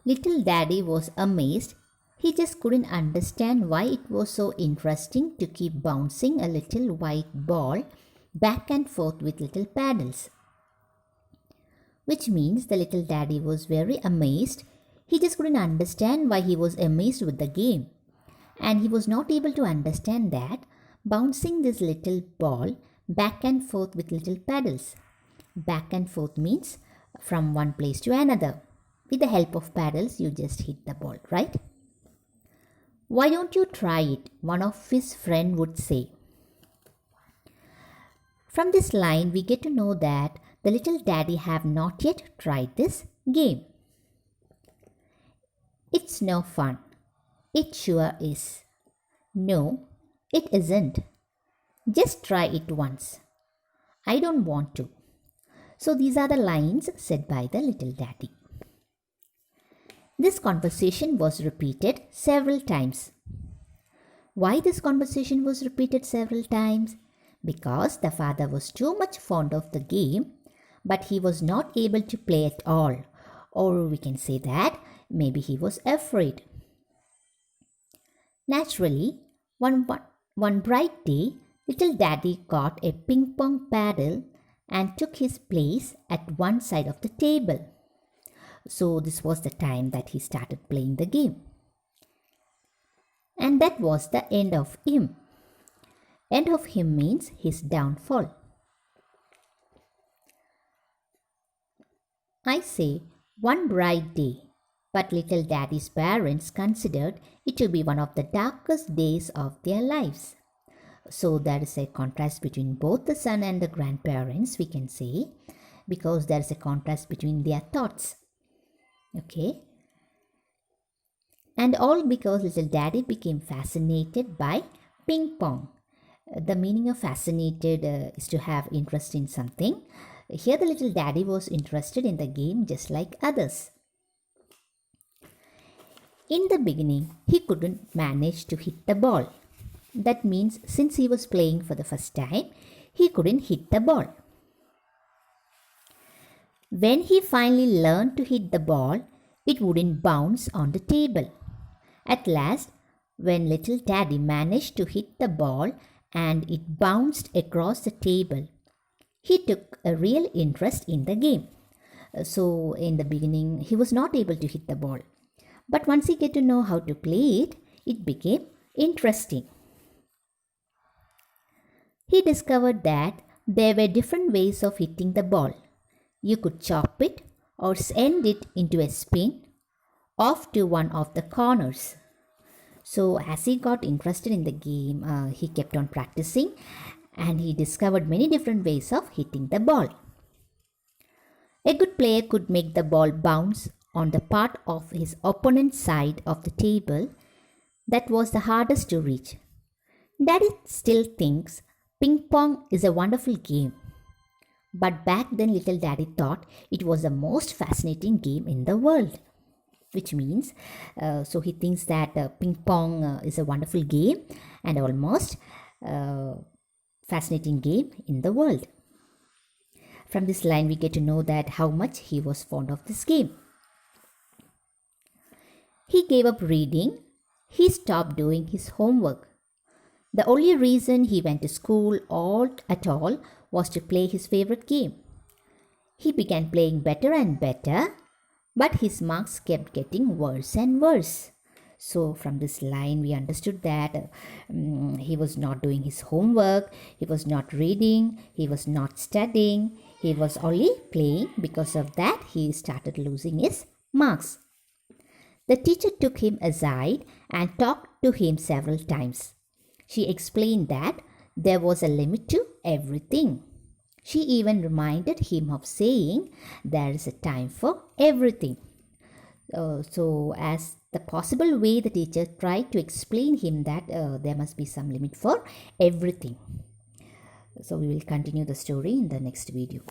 Little Daddy was amazed. He just couldn't understand why it was so interesting to keep bouncing a little white ball back and forth with little paddles. Which means the little daddy was very amazed. He just couldn't understand why he was amazed with the game. And he was not able to understand that bouncing this little ball back and forth with little paddles. Back and forth means from one place to another. With the help of paddles, you just hit the ball, right? Why don't you try it? One of his friends would say. From this line, we get to know that the little daddy have not yet tried this game. It's no fun. It sure is. No, it isn't. Just try it once. I don't want to. So these are the lines said by the little daddy. This conversation was repeated several times. Why this conversation was repeated several times? Because the father was too much fond of the game, but he was not able to play at all. Or we can say that maybe he was afraid. Naturally, one bright day, little daddy got a ping-pong paddle and took his place at one side of the table. So this was the time that he started playing the game. And that was the end of him. End of him means his downfall. I say one bright day, but little daddy's parents considered it to be one of the darkest days of their lives. So there is a contrast between both the son and the grandparents, we can say, because there is a contrast between their thoughts. Okay. And all because little daddy became fascinated by ping-pong. The meaning of fascinated is to have interest in something. Here the little daddy was interested in the game just like others. In the beginning, he couldn't manage to hit the ball. That means since he was playing for the first time, he couldn't hit the ball. When he finally learned to hit the ball, it wouldn't bounce on the table. At last, when little daddy managed to hit the ball and it bounced across the table, he took a real interest in the game. So in the beginning, he was not able to hit the ball. But once he get to know how to play it, it became interesting. He discovered that there were different ways of hitting the ball. You could chop it or send it into a spin off to one of the corners. So as he got interested in the game, he kept on practicing and he discovered many different ways of hitting the ball. A good player could make the ball bounce on the part of his opponent's side of the table that was the hardest to reach. Daddy still thinks ping-pong is a wonderful game. But back then little daddy thought it was the most fascinating game in the world. Which means, so he thinks that ping-pong is a wonderful game and almost fascinating game in the world. From this line we get to know that how much he was fond of this game. He gave up reading. He stopped doing his homework. The only reason he went to school at all was to play his favorite game. He began playing better and better, but his marks kept getting worse and worse. So from this line we understood that he was not doing his homework, he was not reading, he was not studying, he was only playing. Because of that he started losing his marks. The teacher took him aside and talked to him several times. She explained that there was a limit to everything. She even reminded him of saying there is a time for everything. So as the possible way the teacher tried to explain him that there must be some limit for everything. So we will continue the story in the next video.